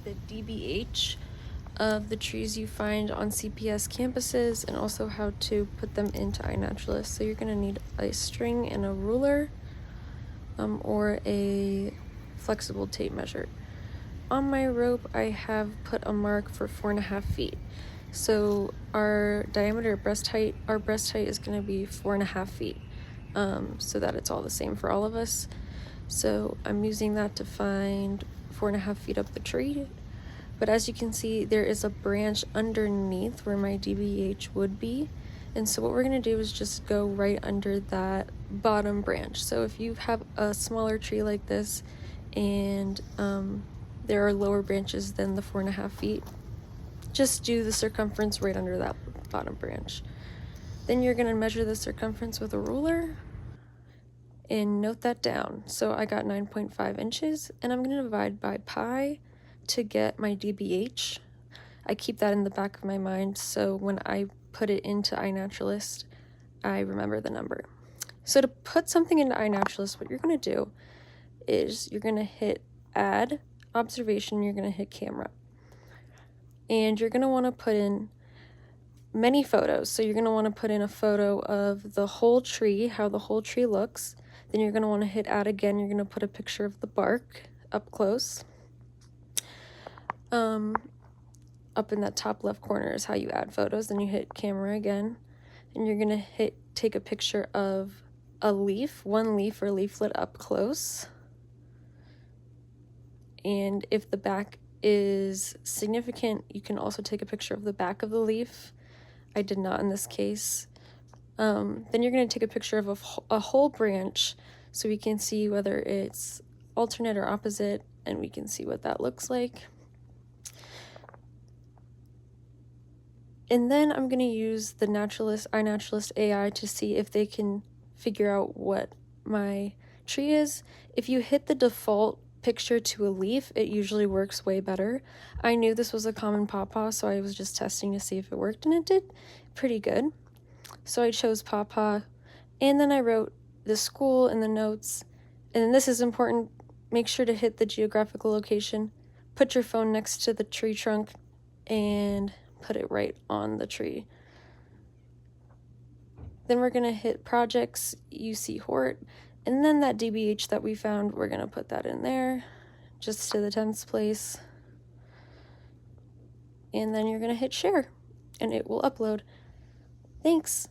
the DBH of the trees you find on CPS campuses and also how to put them into iNaturalist. So you're going to need a string and a ruler or a flexible tape measure. On my rope, I have put a mark for 4.5 feet. So our diameter breast height is going to be 4.5 feet, so that it's all the same for all of us. So I'm using that to find 4.5 feet up the tree. But as you can see, there is a branch underneath where my DBH would be. And so what we're going to do is just go right under that bottom branch. So if you have a smaller tree like this and there are lower branches than the 4.5 feet, just do the circumference right under that bottom branch. Then you're going to measure the circumference with a ruler and note that down. So I got 9.5 inches, and I'm going to divide by pi to get my DBH. I keep that in the back of my mind, so when I put it into iNaturalist, I remember the number. So to put something into iNaturalist, what you're going to do is you're going to hit add observation, you're going to hit camera. And you're going to want to put in many photos. So you're going to want to put in a photo of the whole tree, how the whole tree looks. Then you're going to want to hit add again. You're going to put a picture of the bark up close. Up in that top left corner is how you add photos. Then you hit camera again, and you're going to take a picture of a leaf, one leaf or leaflet up close. And if the back is significant, you can also take a picture of the back of the leaf. I did not in this case. Then you're going to take a picture of a whole branch so we can see whether it's alternate or opposite, and we can see what that looks like. And then I'm going to use the iNaturalist AI to see if they can figure out what my tree is. If you hit the default picture to a leaf, it usually works way better. I knew this was a common pawpaw, so I was just testing to see if it worked, and it did pretty good. So I chose pawpaw, and then I wrote the school in the notes. And then this is important, make sure to hit the geographical location, put your phone next to the tree trunk, and put it right on the tree. Then we're going to hit projects, UC Hort, and then that DBH that we found, we're going to put that in there, just to the 10th place. And then you're going to hit share, and it will upload. Thanks.